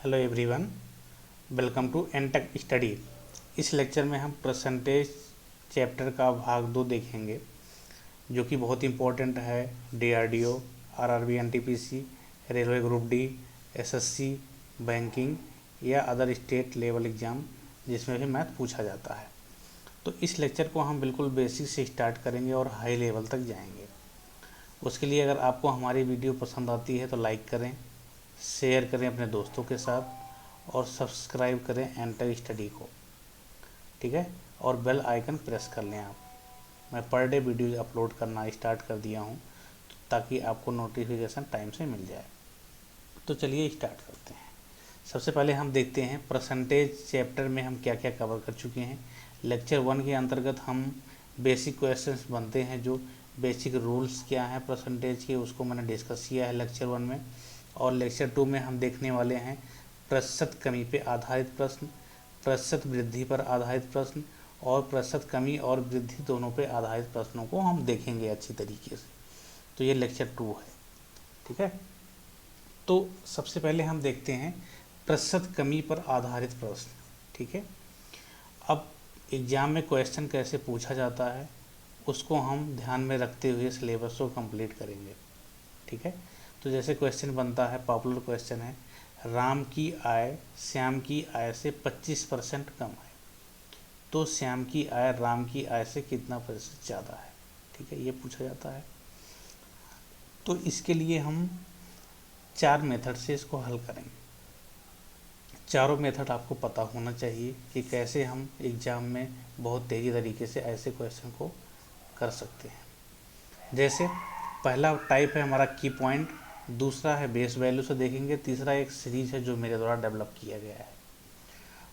Hello everyone, welcome to Entech study. इस lecture में हम परसेंटेज चैप्टर का भाग 2 देखेंगे, जो कि बहुत इंपॉर्टेंट है। DRDO, RRB, NTPC, railway group D, SSC, banking या अदर स्टेट लेवल एग्ज़ाम जिसमें भी मैथ पूछा जाता है। तो इस लेक्चर को हम बिल्कुल बेसिक से स्टार्ट करेंगे और हाई लेवल तक जाएंगे। उसके लिए अगर आपको हमारी वीडियो पसंद आती है तो लाइक करें, शेयर करें अपने दोस्तों के साथ और सब्सक्राइब करें एनटेक स्टडी को, ठीक है। और बेल आइकन प्रेस कर लें आप। मैं पर डे वीडियो अपलोड करना स्टार्ट कर दिया हूँ ताकि आपको नोटिफिकेशन टाइम से मिल जाए। तो चलिए स्टार्ट करते हैं। सबसे पहले हम देखते हैं परसेंटेज चैप्टर में हम क्या क्या कवर कर चुके हैं। लेक्चर 1 के अंतर्गत हम बेसिक क्वेश्चंस बनते हैं, जो बेसिक रूल्स क्या हैं परसेंटेज के, उसको मैंने डिस्कस किया है लेक्चर 1 में। और लेक्चर 2 में हम देखने वाले हैं प्रतिशत कमी पे आधारित प्रश्न, प्रतिशत वृद्धि पर आधारित प्रश्न और प्रतिशत कमी और वृद्धि दोनों पे आधारित प्रश्नों को हम देखेंगे अच्छी तरीके से। तो ये लेक्चर 2 है, ठीक है। तो सबसे पहले हम देखते हैं प्रतिशत कमी पर आधारित प्रश्न, ठीक है। अब एग्ज़ाम में क्वेश्चन कैसे पूछा जाता है उसको हम ध्यान में रखते हुए सिलेबस को कंप्लीट करेंगे, ठीक है। तो जैसे क्वेश्चन बनता है, पॉपुलर क्वेश्चन है, राम की आय श्याम की आय से 25% कम है, तो श्याम की आय राम की आय से कितना प्रतिशत ज़्यादा है, ठीक है, ये पूछा जाता है। तो इसके लिए हम 4 मेथड से इसको हल करेंगे। चारों मेथड आपको पता होना चाहिए कि कैसे हम एग्ज़ाम में बहुत तेज़ी तरीके से ऐसे क्वेश्चन को कर सकते हैं। जैसे पहला टाइप है हमारा की पॉइंट, दूसरा है बेस वैल्यू से देखेंगे, तीसरा एक सीरीज है जो मेरे द्वारा डेवलप किया गया है,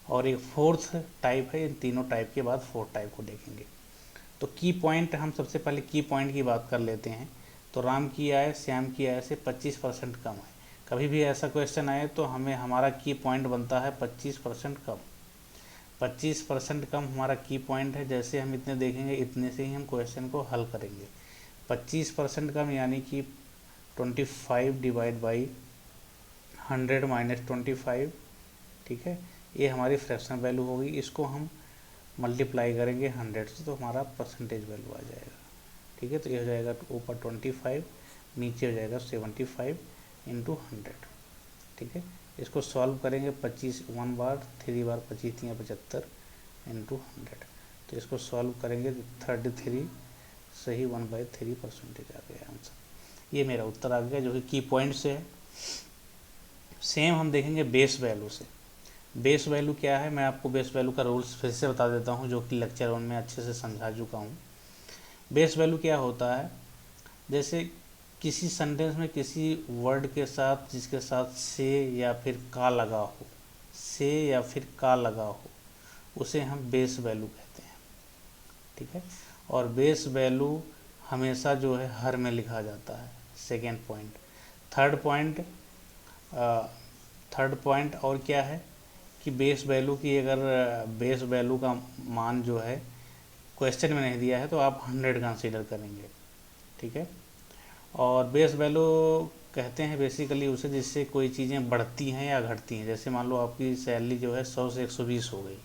और एक फोर्थ टाइप है। इन तीनों टाइप के बाद फोर्थ टाइप को देखेंगे। तो की पॉइंट, हम सबसे पहले की पॉइंट की बात कर लेते हैं। तो राम की आय श्याम की आय से 25% कम है। कभी भी ऐसा क्वेश्चन आए तो हमें हमारा की पॉइंट बनता है 25% कम। 25% कम हमारा की पॉइंट है। जैसे हम इतने देखेंगे इतने से ही हम क्वेश्चन को हल करेंगे। 25% कम यानी कि 25 डिवाइड बाई 100 माइनस 25, ठीक है, ये हमारी फ्रैक्शन वैल्यू होगी। इसको हम मल्टीप्लाई करेंगे 100 से तो हमारा परसेंटेज वैल्यू आ जाएगा, ठीक है। तो ये हो जाएगा ऊपर 25, नीचे हो जाएगा 75 इंटू 100, ठीक है। इसको सॉल्व करेंगे 25 1 बार, 3 बार 25 या 75 इंटू 100। तो इसको सॉल्व करेंगे 33 सही 1/3 परसेंटेज आ गया आंसर। ये मेरा उत्तर आ गया जो कि की पॉइंट से है। सेम हम देखेंगे बेस वैल्यू से। बेस वैल्यू क्या है, मैं आपको बेस वैल्यू का रूल्स फिर से बता देता हूँ, जो कि लेक्चर 1 में अच्छे से समझा चुका हूँ। बेस वैल्यू क्या होता है, जैसे किसी सेंटेंस में किसी वर्ड के साथ जिसके साथ से या फिर का लगा हो, से या फिर का लगा हो, उसे हम बेस वैल्यू कहते हैं, ठीक है। और बेस वैल्यू हमेशा जो है हर में लिखा जाता है। Second point. थर्ड पॉइंट और क्या है कि बेस वैल्यू की, अगर बेस वैल्यू का मान जो है क्वेश्चन में नहीं दिया है तो आप 100 कंसीडर करेंगे, ठीक है। और बेस वैल्यू कहते हैं बेसिकली उसे जिससे कोई चीज़ें बढ़ती हैं या घटती हैं। जैसे मान लो आपकी सैलरी जो है 100 से 120 हो गई,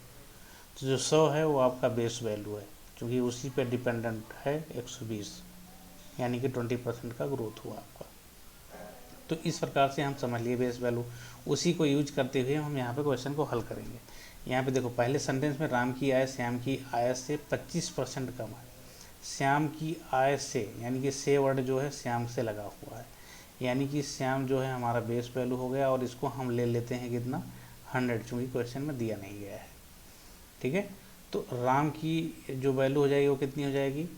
तो जो 100 है वो आपका बेस वैल्यू है, क्योंकि उसी पे डिपेंडेंट है 120, यानी कि 20% का ग्रोथ हुआ आपका। तो इस प्रकार से हम समझ लिए बेस वैल्यू, उसी को यूज करते हुए हम यहाँ पे क्वेश्चन को हल करेंगे। यहाँ पे देखो पहले सेंटेंस में राम की आय श्याम की आय से 25% कम है। श्याम की आय से यानी कि से वर्ड जो है श्याम से लगा हुआ है, यानी कि श्याम जो है हमारा बेस वैल्यू हो गया, और इसको हम ले लेते हैं कितना 100, चूँकि क्वेश्चन में दिया नहीं गया है, ठीक है। तो राम की जो वैल्यू हो जाएगी वो कितनी हो जाएगी,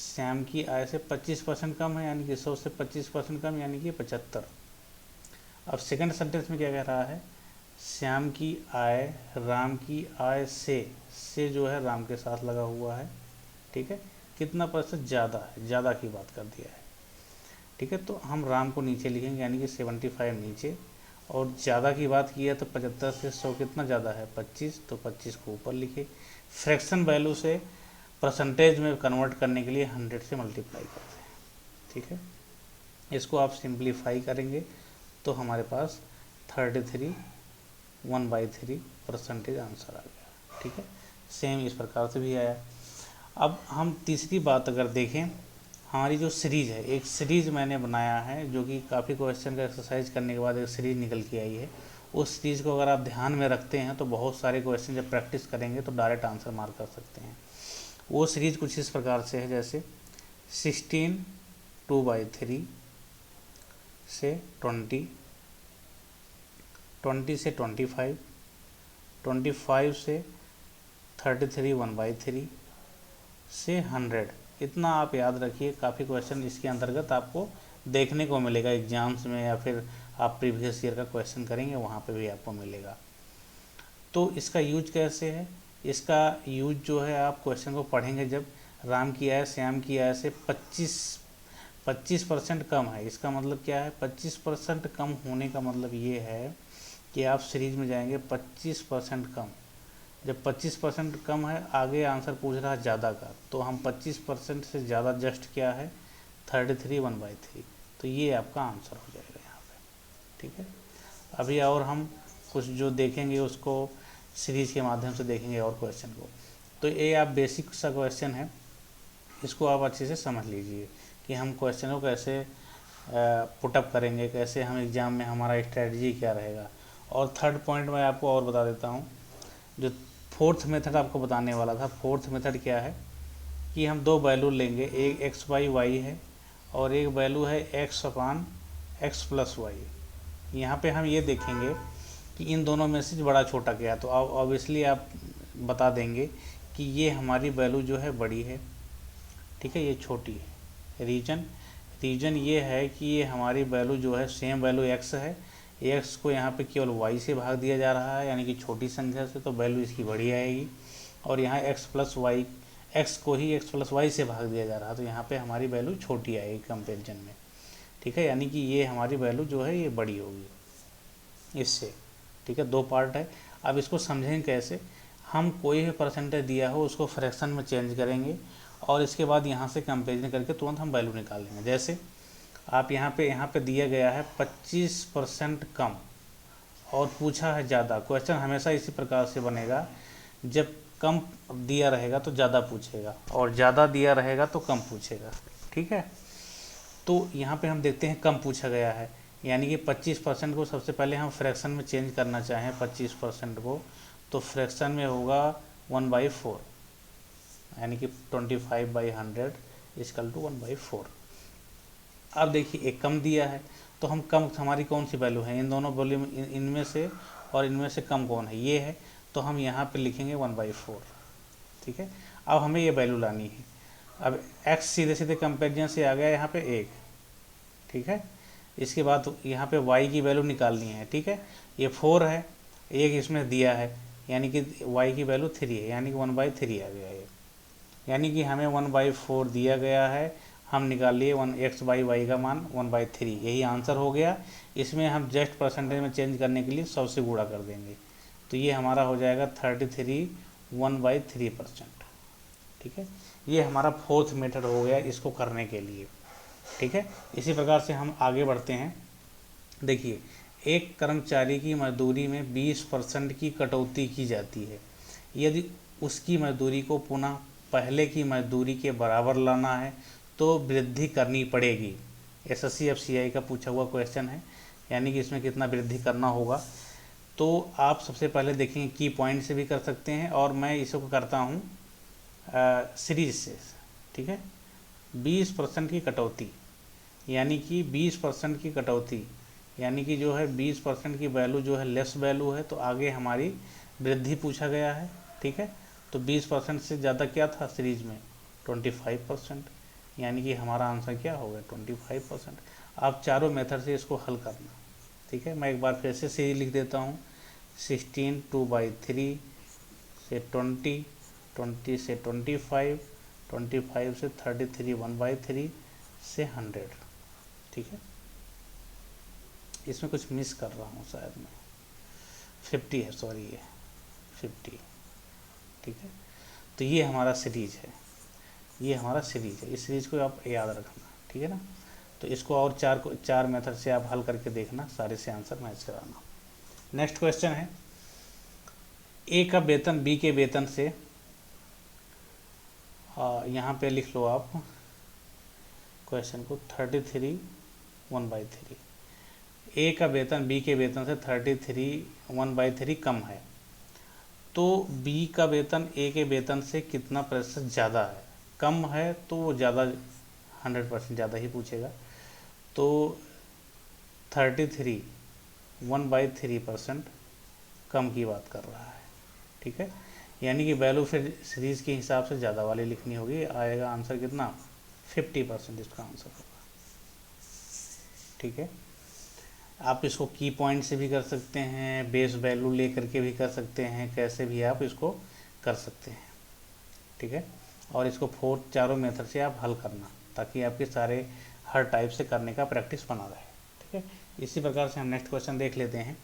श्याम की आय से 25% कम है, यानी कि 100 से 25% कम यानी कि 75। अब सेकंड सेंटेंस में क्या कह रहा है, श्याम की आय राम की आय से जो है राम के साथ लगा हुआ है, ठीक है, कितना प्रतिशत ज़्यादा है, ज़्यादा की बात कर दिया है, ठीक है। तो हम राम को नीचे लिखेंगे यानी कि 75 नीचे, और ज़्यादा की बात की है तो 75 से 100 कितना ज़्यादा है 25, तो 25 को ऊपर लिखे। फ्रैक्शन वैल्यू से परसेंटेज में कन्वर्ट करने के लिए 100 से मल्टीप्लाई करते हैं, ठीक है। इसको आप सिंप्लीफाई करेंगे तो हमारे पास 33 1/3% आंसर आ गया। ठीक है, सेम इस प्रकार से भी आया। अब हम तीसरी बात अगर देखें, हमारी जो सीरीज़ है, एक सीरीज़ मैंने बनाया है जो कि काफ़ी क्वेश्चन का एक्सरसाइज करने के बाद एक सीरीज़ निकल के आई है। उस सीरीज़ को अगर आप ध्यान में रखते हैं तो बहुत सारे क्वेश्चन जब प्रैक्टिस करेंगे तो डायरेक्ट आंसर मार्क कर सकते हैं। वो सीरीज़ कुछ इस प्रकार से है, जैसे 16 2/3 से 20, 20 से 25, 25 से 33 1/3 से 100। इतना आप याद रखिए, काफ़ी क्वेश्चन इसके अंतर्गत आपको देखने को मिलेगा एग्जाम्स में, या फिर आप प्रीवियस ईयर का क्वेश्चन करेंगे वहाँ पे भी आपको मिलेगा। तो इसका यूज कैसे है? इसका यूज जो है, आप क्वेश्चन को पढ़ेंगे जब, राम की आय श्याम की आय से 25% कम है। इसका मतलब क्या है? 25% कम होने का मतलब ये है कि आप सीरीज में जाएंगे 25% कम। जब 25% कम है, आगे आंसर पूछ रहा है ज़्यादा का, तो हम 25% से ज़्यादा जस्ट क्या है 33 1/3, तो ये आपका आंसर हो जाएगा यहाँ पे। ठीक है, अभी और हम कुछ जो देखेंगे उसको सीरीज के माध्यम से देखेंगे और क्वेश्चन को। तो ये आप बेसिक सा क्वेश्चन है, इसको आप अच्छे से समझ लीजिए कि हम क्वेश्चन को कैसे पुटअप करेंगे, कैसे हम एग्ज़ाम में हमारा स्ट्रेटजी क्या रहेगा। और थर्ड पॉइंट मैं आपको और बता देता हूँ, जो फोर्थ मेथड आपको बताने वाला था। फोर्थ मेथड क्या है कि हम दो वैल्यू लेंगे, एक x/y है और एक वैल्यू है x/x+y। यहाँ पे हम ये देखेंगे कि इन दोनों में से बड़ा छोटा क्या है, तो ऑब्वियसली आप बता देंगे कि ये हमारी वैल्यू जो है बड़ी है, ठीक है, ये छोटी है। रीजन ये है कि ये हमारी वैल्यू जो है सेम वैल्यू x है, x को यहाँ पे केवल y से भाग दिया जा रहा है, यानी कि छोटी संख्या से, तो वैल्यू इसकी बड़ी आएगी। और यहाँ x को ही x+y से भाग दिया जा रहा है, तो यहाँ पे हमारी वैल्यू छोटी आएगी कंपेरिजन में। ठीक है, यानी कि ये हमारी वैल्यू जो है ये बड़ी होगी इससे। ठीक है, दो पार्ट है। अब इसको समझें कैसे। हम कोई भी परसेंटेज दिया हो उसको फ्रैक्शन में चेंज करेंगे और इसके बाद यहाँ से कंपेरिजन करके तुरंत हम वैल्यू निकाल लेंगे। जैसे आप यहाँ पे दिया गया है 25% कम और पूछा है ज़्यादा। क्वेश्चन हमेशा इसी प्रकार से बनेगा, जब कम दिया रहेगा तो ज़्यादा पूछेगा और ज़्यादा दिया रहेगा तो कम पूछेगा। ठीक है, तो यहाँ पे हम देखते हैं कम पूछा गया है, यानी कि 25% को सबसे पहले हम फ्रैक्शन में चेंज करना चाहें 25% को, तो फ्रैक्शन में होगा 1/4, यानी कि 25/100 = 1/4। अब देखिए एक कम दिया है, तो हम कम, हमारी कौन सी वैल्यू है इन दोनों वैल्यू में, इनमें से और इनमें से कम कौन है, ये है, तो हम यहाँ पे लिखेंगे 1/4। ठीक है, अब हमें ये वैल्यू लानी है। अब x सीधे सीधे कंपेरिजन से आ गया यहाँ पे 1। ठीक है, इसके बाद यहाँ पे y की वैल्यू निकालनी है। ठीक है, ये 4 है, 1 इसमें दिया है, यानी कि y की वैल्यू 3 है, यानी कि 1/3 आ गया ये, यानी कि हमें 1/4 दिया गया है, हम निकाल लिए x/y का मान 1/3, यही आंसर हो गया। इसमें हम जस्ट परसेंटेज में चेंज करने के लिए 100 से गुणा कर देंगे, तो ये हमारा हो जाएगा 33 1/3%। ठीक है, ये हमारा फोर्थ मेथड हो गया इसको करने के लिए। ठीक है, इसी प्रकार से हम आगे बढ़ते हैं। देखिए, एक कर्मचारी की मजदूरी में 20% की कटौती की जाती है। यदि उसकी मजदूरी को पुनः पहले की मजदूरी के बराबर लाना है तो वृद्धि करनी पड़ेगी। SSC FCI का पूछा हुआ क्वेश्चन है, यानी कि इसमें कितना वृद्धि करना होगा। तो आप सबसे पहले देखेंगे की पॉइंट से भी कर सकते हैं, और मैं इसको करता हूँ सीरीज से। ठीक है, 20% की कटौती, यानी कि 20% की कटौती, यानी कि जो है 20% की वैल्यू जो है लेस वैल्यू है, तो आगे हमारी वृद्धि पूछा गया है। ठीक है, तो 20% से ज़्यादा क्या था सीरीज में 25%, यानी कि हमारा आंसर क्या होगा 25%। आप चारों मेथड से इसको हल करना। ठीक है, मैं एक बार फिर से सीरीज लिख देता हूँ। 16 2/3 से 20, 20 से 25, 25 से 33 1/3 से 100। ठीक है, इसमें कुछ मिस कर रहा हूँ शायद मैं, 50 है, सॉरी, ये 50। ठीक है, तो ये हमारा सीरीज है, ये हमारा सीरीज है। इस सीरीज को आप याद रखना। ठीक है ना, तो इसको और चार मेथड से आप हल करके देखना, सारे से आंसर मैच कराना। नेक्स्ट क्वेश्चन है ए का वेतन बी के वेतन से, यहाँ पे लिख लो आप क्वेश्चन को 33 1/3। ए का वेतन बी के वेतन से 33 1/3 कम है, तो बी का वेतन ए के वेतन से कितना प्रतिशत ज़्यादा है। कम है तो वो ज़्यादा 100% ज़्यादा ही पूछेगा, तो 33 1/3% कम की बात कर रहा है। ठीक है, यानी कि वैल्यू फिर सीरीज़ के हिसाब से ज़्यादा वाली लिखनी होगी। आएगा आंसर कितना, 50% इसका आंसर होगा। ठीक है, आप इसको की पॉइंट से भी कर सकते हैं, बेस वैल्यू ले करके भी कर सकते हैं, कैसे भी आप इसको कर सकते हैं। ठीक है, और इसको चारों मेथड से आप हल करना, ताकि आपके सारे हर टाइप से करने का प्रैक्टिस बना रहे। ठीक है, इसी प्रकार से हम नेक्स्ट क्वेश्चन देख लेते हैं।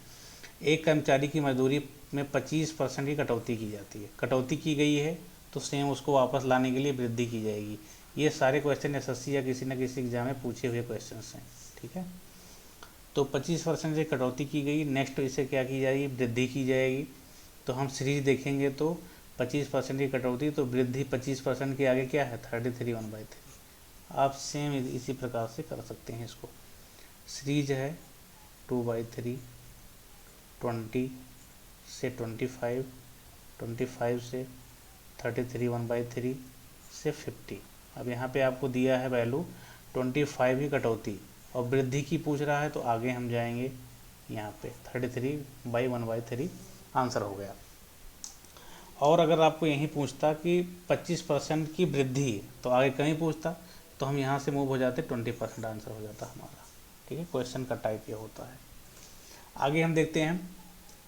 एक कर्मचारी की मजदूरी में 25% की कटौती की जाती है। कटौती की गई है तो सेम उसको वापस लाने के लिए वृद्धि की जाएगी। ये सारे क्वेश्चन एसएससी या किसी न किसी एग्जाम में पूछे हुए क्वेश्चन हैं। ठीक है, तो 25% से कटौती की गई, नेक्स्ट इसे क्या की जाएगी, वृद्धि की जाएगी। तो हम सीरीज देखेंगे तो 25% की कटौती, तो वृद्धि 25% के आगे क्या है, 33 1/3। आप सेम इसी प्रकार से कर सकते हैं इसको। सीरीज है 2/3, 20 से 25, 25 से 33 1/3 से 50। अब यहाँ पे आपको दिया है वैल्यू 25 की कटौती और वृद्धि की पूछ रहा है, तो आगे हम जाएंगे यहाँ पे 33/1/3 आंसर हो गया। और अगर आपको यहीं पूछता कि 25% की वृद्धि, तो आगे कहीं पूछता तो हम यहाँ से मूव हो जाते, 20% आंसर हो जाता हमारा। ठीक है, क्वेश्चन का टाइप ये होता है। आगे हम देखते हैं,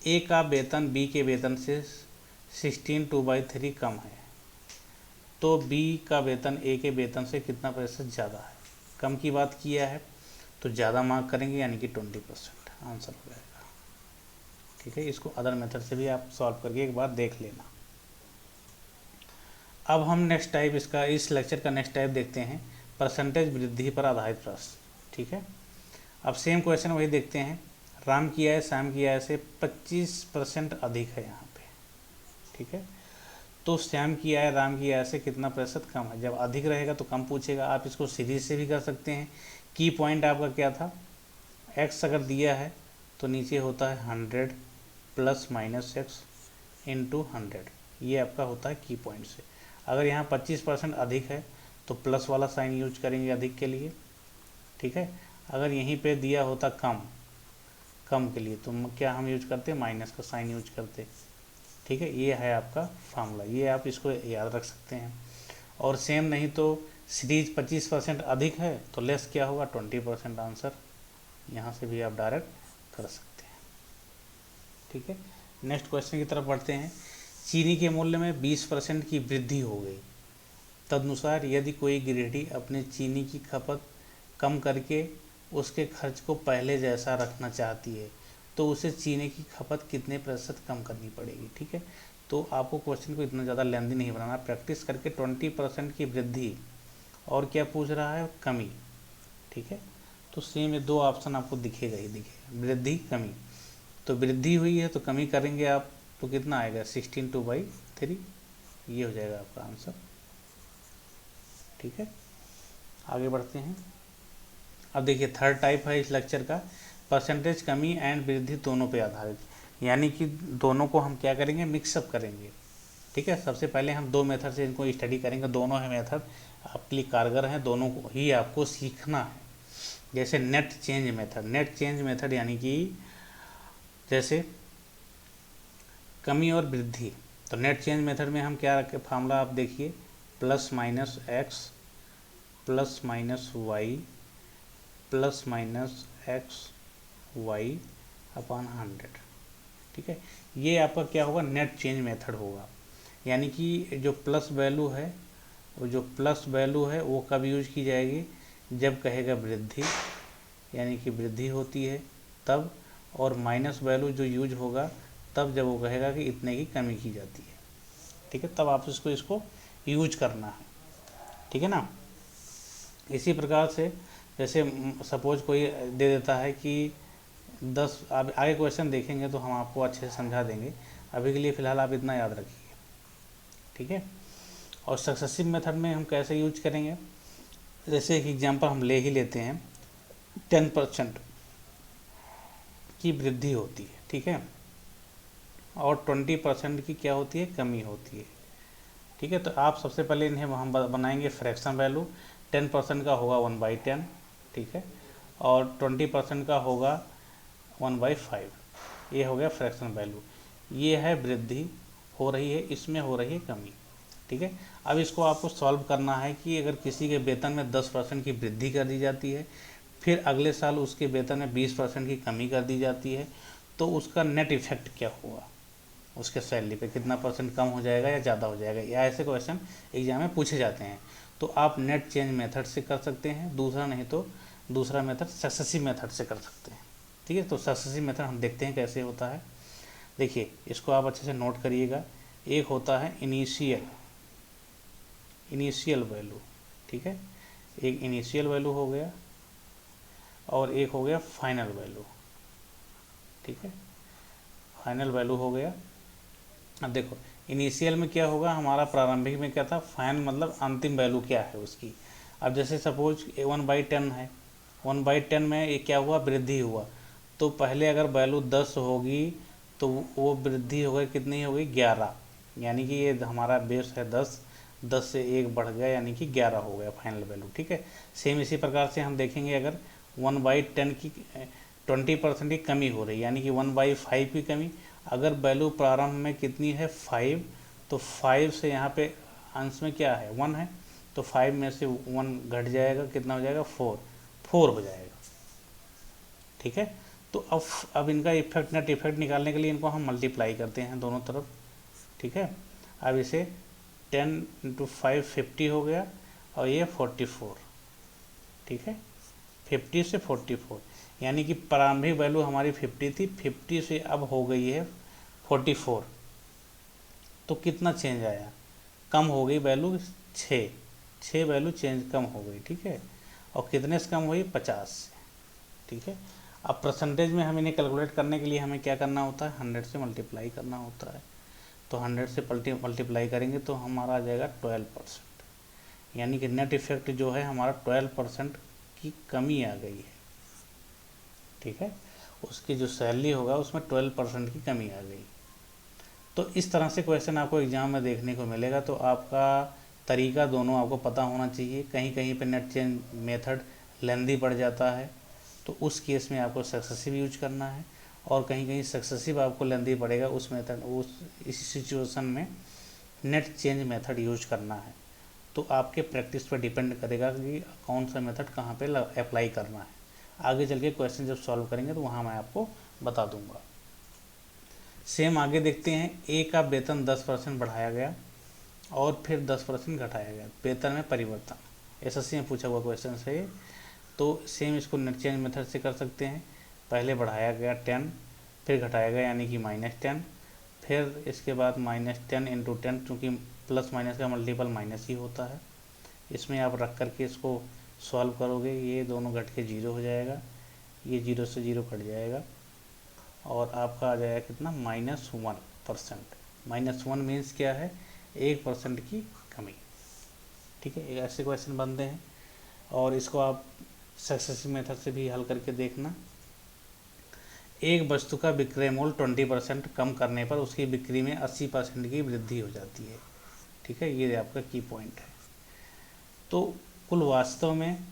ए का वेतन बी के वेतन से 16 2/3 कम है, तो बी का वेतन ए के वेतन से कितना प्रतिशत ज़्यादा है। कम की बात किया है तो ज़्यादा मार्क करेंगे, यानी कि 20% आंसर हो जाएगा। ठीक है, इसको अदर मेथड से भी आप सॉल्व करके एक बार देख लेना। अब हम नेक्स्ट टाइप इस लेक्चर का नेक्स्ट टाइप देखते हैं, परसेंटेज वृद्धि पर आधारित प्रश्न। ठीक है, अब सेम क्वेश्चन वही देखते हैं। राम की आय श्याम की आय से 25% अधिक है यहाँ पे। ठीक है, तो श्याम की आय राम की आय से कितना प्रतिशत कम है। जब अधिक रहेगा तो कम पूछेगा। आप इसको सीरीज से भी कर सकते हैं। की पॉइंट आपका क्या था, x अगर दिया है तो नीचे होता है 100 ± x × 100, ये आपका होता है की पॉइंट से। अगर यहाँ 25% अधिक है तो प्लस वाला साइन यूज करेंगे अधिक के लिए। ठीक है, अगर यहीं पे दिया होता कम के लिए तो क्या हम यूज करते, माइनस का साइन यूज करते। ठीक है, ये है आपका फार्मूला, ये आप इसको याद रख सकते हैं। और सेम नहीं तो सीरीज 25% अधिक है तो लेस क्या होगा, 20% आंसर। यहाँ से भी आप डायरेक्ट कर सकते हैं। ठीक है, नेक्स्ट क्वेश्चन की तरफ बढ़ते हैं। चीनी के मूल्य में 20% की वृद्धि हो गई, तदनुसार यदि कोई गृहिणी अपने चीनी की खपत कम करके उसके खर्च को पहले जैसा रखना चाहती है, तो उसे चीनी की खपत कितने प्रतिशत कम करनी पड़ेगी। ठीक है, तो आपको क्वेश्चन को इतना ज़्यादा लेंथी नहीं बनाना, प्रैक्टिस करके 20% की वृद्धि और क्या पूछ रहा है, कमी। ठीक है, तो सेम ये दो ऑप्शन आपको दिखेगा ही दिखेगा, वृद्धि कमी। तो वृद्धि हुई है तो कमी करेंगे आप, तो कितना आएगा, 16 2/3, ये हो जाएगा आपका आंसर। ठीक है, आगे बढ़ते हैं। अब देखिए थर्ड टाइप है इस लेक्चर का, परसेंटेज कमी एंड वृद्धि दोनों पे आधारित, यानी कि दोनों को हम क्या करेंगे, मिक्सअप करेंगे। ठीक है, सबसे पहले हम दो मेथड से इनको स्टडी करेंगे, दोनों है मेथड आपके लिए कारगर हैं, दोनों को ही आपको सीखना है। जैसे नेट चेंज मेथड यानी कि जैसे कमी और वृद्धि, तो नेट चेंज मेथड में हम क्या रखें, फार्मूला आप देखिए, +-x +-y +-xy/100। ठीक है, ये आपका क्या होगा, नेट चेंज मेथड होगा। यानी कि जो प्लस वैल्यू है वो कब यूज की जाएगी, जब कहेगा वृद्धि, यानी कि वृद्धि होती है तब, और माइनस वैल्यू जो यूज होगा तब जब वो कहेगा कि इतने की कमी की जाती है। ठीक है, तब आप इसको यूज करना है। ठीक है ना। इसी प्रकार से जैसे सपोज कोई दे देता है कि 10, आप आगे क्वेश्चन देखेंगे तो हम आपको अच्छे से समझा देंगे। अभी के लिए फ़िलहाल आप इतना याद रखिए, ठीक है। और सक्सेसिव मेथड में हम कैसे यूज करेंगे, जैसे एक एग्जांपल हम ले ही लेते हैं, 10% की वृद्धि होती है, ठीक है, और 20% की क्या होती है, कमी होती है, ठीक है। तो आप सबसे पहले इन्हें हम बनाएंगे फ्रैक्शन वैल्यू। 10% का होगा 1/10, ठीक है, और 20% का होगा 1/5, ये हो गया फ्रैक्शन वैल्यू। ये है वृद्धि हो रही है, इसमें हो रही है कमी, ठीक है। अब इसको आपको सॉल्व करना है कि अगर किसी के वेतन में 10% की वृद्धि कर दी जाती है, फिर अगले साल उसके वेतन में 20% की कमी कर दी जाती है, तो उसका नेट इफेक्ट क्या होगा, उसके सैलरी पे कितना परसेंट कम हो जाएगा या ज़्यादा हो जाएगा, या ऐसे क्वेश्चन एग्जाम में पूछे जाते हैं। तो आप नेट चेंज मेथड से कर सकते हैं, दूसरा नहीं तो दूसरा मेथड सक्सेसिव मेथड से कर सकते हैं, ठीक है। तो सक्सेसिव मेथड हम देखते हैं कैसे होता है। देखिए, इसको आप अच्छे से नोट करिएगा। एक होता है इनिशियल वैल्यू, ठीक है, एक इनिशियल वैल्यू हो गया और एक हो गया फाइनल वैल्यू, ठीक है, फाइनल वैल्यू हो गया। अब देखो, इनिशियल में क्या होगा, हमारा प्रारंभिक में क्या था, फाइनल मतलब अंतिम वैल्यू क्या है उसकी। अब जैसे सपोज 1/10 है, 1/10 में ये क्या हुआ, वृद्धि हुआ, तो पहले अगर वैल्यू 10 होगी तो वो वृद्धि हो गई, कितनी हो गई, 11, यानी कि ये हमारा बेस है 10, 10 से 1 बढ़ गया यानी कि 11 हो गया फाइनल वैल्यू, ठीक है। सेम इसी प्रकार से हम देखेंगे, अगर 1/10 की 20% की कमी हो रही, यानी कि 1/5 की कमी, अगर वैल्यू प्रारंभ में कितनी है 5, तो 5 से यहाँ पे अंश में क्या है 1 है, तो 5 में से 1 घट जाएगा, कितना हो जाएगा 4 हो जाएगा, ठीक है। तो अब इनका इफेक्ट, नेट इफेक्ट निकालने के लिए इनको हम मल्टीप्लाई करते हैं दोनों तरफ, ठीक है। अब इसे 10 × 5 50 हो गया और ये 44, ठीक है, 50 से 44, यानी कि प्रारंभिक वैल्यू हमारी 50 थी, 50 से अब हो गई है 44, तो कितना चेंज आया, कम हो गई वैल्यू 6 वैल्यू चेंज कम हो गई, ठीक है। और कितने से कम हुई, 50 से, ठीक है। अब परसेंटेज में हम इन्हें कैलकुलेट करने के लिए हमें क्या करना होता है, 100 से मल्टीप्लाई करना होता है। तो 100 से मल्टीप्लाई करेंगे तो हमारा आ जाएगा 12%, यानी कि नेट इफेक्ट जो है हमारा 12% की कमी आ गई है, ठीक है। उसकी जो सैलरी होगा उसमें 12% की कमी आ गई। तो इस तरह से क्वेश्चन आपको एग्जाम में देखने को मिलेगा। तो आपका तरीका दोनों आपको पता होना चाहिए। कहीं कहीं पे नेट चेंज मेथड लेंदी पड़ जाता है, तो उस केस में आपको सक्सेसिव यूज करना है, और कहीं कहीं सक्सेसिव आपको लेंदी पड़ेगा, उस मेथड इस सिचुएशन में नेट चेंज मेथड यूज करना है। तो आपके प्रैक्टिस पर डिपेंड करेगा कि कौन सा मेथड कहाँ पे अप्लाई करना है। आगे चल के क्वेश्चन जब सॉल्व करेंगे तो वहाँ मैं आपको बता दूंगा। सेम आगे देखते हैं, ए का वेतन 10% बढ़ाया गया और फिर 10% घटाया गया, वेतन में परिवर्तन, एसएससी में पूछा हुआ क्वेश्चन है। तो सेम इसको नेट चेंज मेथड से कर सकते हैं। पहले बढ़ाया गया 10, फिर घटाया गया यानी कि -10, फिर इसके बाद -10 × 10, चूँकि प्लस माइनस का मल्टीपल माइनस ही होता है, इसमें आप रख करके इसको सॉल्व करोगे, ये दोनों घट के 0 हो जाएगा, ये 0 से 0 कट जाएगा और आपका आ जाएगा कितना, -1%। -1 मीन्स क्या है, 1% की कमी, ठीक है। ऐसे क्वेश्चन बनते हैं और इसको आप सक्सेसिव मेथड से भी हल करके देखना। एक वस्तु का विक्रय मूल्य 20% कम करने पर उसकी बिक्री में 80% की वृद्धि हो जाती है, ठीक है, ये आपका की पॉइंट है। तो कुल वास्तव में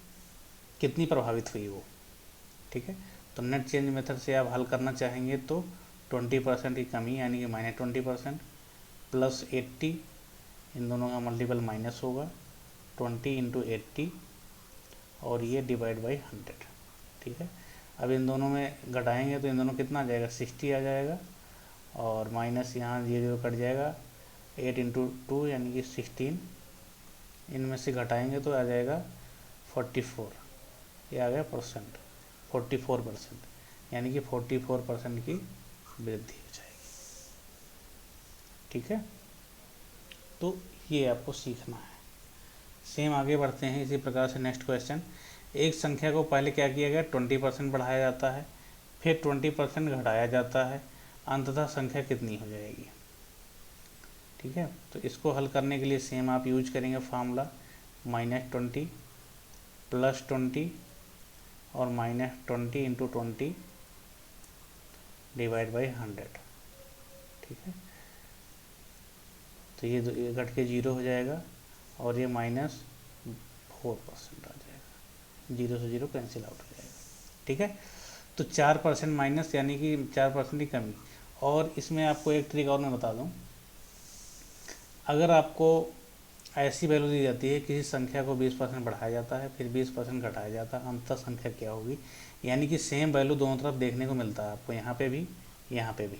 कितनी प्रभावित हुई वो, ठीक है। तो नेट चेंज मेथड से आप हल करना चाहेंगे तो 20% की कमी यानी कि -20% प्लस 80, इन दोनों का मल्टीपल माइनस होगा, 20 × 80 और ये डिवाइड बाई 100, ठीक है। अब इन दोनों में घटाएंगे तो इन दोनों कितना आ जाएगा, 60 आ जाएगा और माइनस यहाँ 0 कट जाएगा, 8 × 2 यानी कि 16, इनमें से घटाएंगे तो आ जाएगा 44, ये आ गया परसेंट, 44%, यानी कि 44% की वृद्धि हो जाएगी, ठीक है। तो ये आपको सीखना है। सेम आगे बढ़ते हैं इसी प्रकार से। नेक्स्ट क्वेश्चन, एक संख्या को पहले क्या किया गया, 20% बढ़ाया जाता है, फिर 20% घटाया जाता है, अंततः संख्या कितनी हो जाएगी। ठीक है, तो इसको हल करने के लिए सेम आप यूज करेंगे फार्मूला -20 +20 और -20 × 20 /100। ठीक है, तो ये घट के 0 हो जाएगा और ये -4% आ जाएगा, 0 से 0 कैंसिल आउट हो जाएगा। ठीक है, तो 4% माइनस यानी कि 4% की कमी। और इसमें आपको एक ट्रिक और मैं बता दूं, अगर आपको ऐसी वैल्यू दी जाती है किसी संख्या को 20% बढ़ाया जाता है फिर 20% घटाया जाता है, अंततः संख्या क्या होगी, यानी कि सेम वैल्यू दोनों तरफ देखने को मिलता है आपको, यहाँ पे भी यहाँ पे भी।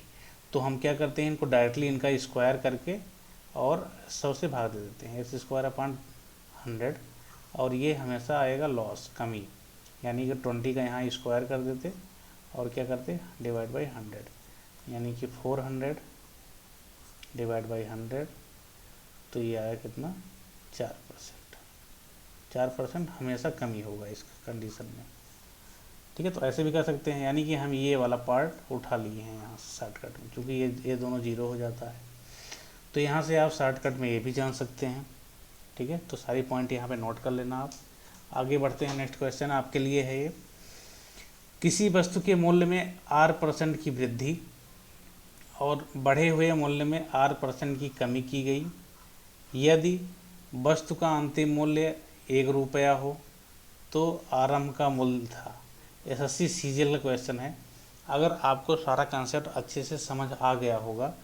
तो हम क्या करते हैं, इनको डायरेक्टली इनका स्क्वायर करके और 100 से भाग दे देते हैं, x² / 100। और ये हमेशा आएगा लॉस, कमी, यानी कि 20 का यहाँ स्क्वायर कर देते और क्या करते /100, यानी कि 400 / 100। तो ये आया कितना 4%। 4% हमेशा कमी होगा इस कंडीशन में। ठीक है, तो ऐसे भी कर सकते हैं, यानी कि हम ये वाला पार्ट उठा लिए हैं यहाँ शॉर्टकट में, क्योंकि ये दोनों 0 हो जाता है। तो यहाँ से आप शॉर्टकट में ये भी जान सकते हैं। ठीक है, तो सारी पॉइंट यहाँ पे नोट कर लेना आप। आगे बढ़ते हैं, नेक्स्ट क्वेश्चन आपके लिए है ये, किसी वस्तु के मूल्य में R% की वृद्धि और बढ़े हुए मूल्य में R% की कमी की गई यदि वस्तु का अंतिम मूल्य 1 रुपया हो तो आरंभ का मूल्य था। SSC CGL का क्वेश्चन है। अगर आपको सारा कंसेप्ट अच्छे से समझ आ गया होगा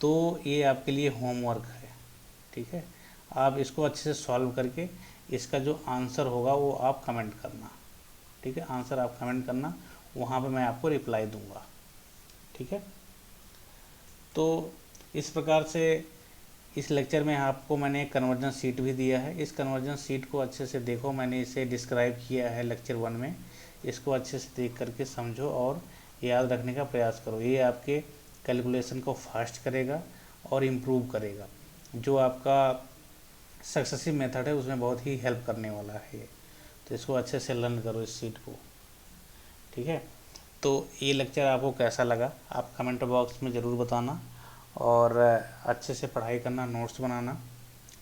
तो ये आपके लिए होमवर्क है। ठीक है, आप इसको अच्छे से सॉल्व करके इसका जो आंसर होगा वो आप कमेंट करना। ठीक है, आंसर आप कमेंट करना, वहाँ पे मैं आपको रिप्लाई दूंगा। ठीक है, तो इस प्रकार से इस लेक्चर में आपको मैंने एक कन्वर्जन शीट भी दिया है। इस कन्वर्जन शीट को अच्छे से देखो, मैंने इसे डिस्क्राइब किया है लेक्चर 1 में। इसको अच्छे से देख करके समझो और याद रखने का प्रयास करो। ये आपके कैलकुलेशन को फास्ट करेगा और इम्प्रूव करेगा। जो आपका सक्सेसिव मेथड है उसमें बहुत ही हेल्प करने वाला है। तो इसको अच्छे से लर्न करो इस शीट को। ठीक है, तो ये लेक्चर आपको कैसा लगा आप कमेंट बॉक्स में ज़रूर बताना और अच्छे से पढ़ाई करना, नोट्स बनाना।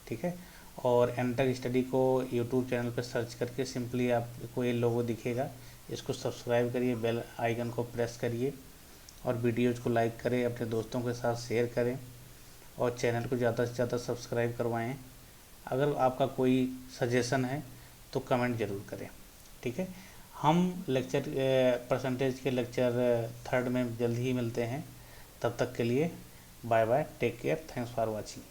ठीक है, और एनटेक स्टडी को यूट्यूब चैनल पर सर्च करके सिंपली आपको ये लोगो दिखेगा, इसको सब्सक्राइब करिए, बेल आइकन को प्रेस करिए और वीडियोज़ को लाइक करें, अपने दोस्तों के साथ शेयर करें और चैनल को ज़्यादा से ज़्यादा सब्सक्राइब करवाएं। अगर आपका कोई सजेशन है तो कमेंट ज़रूर करें। ठीक है, हम लेक्चर परसेंटेज के लेक्चर 3rd में जल्द ही मिलते हैं। तब तक के लिए bye bye, take care, thanks for watching.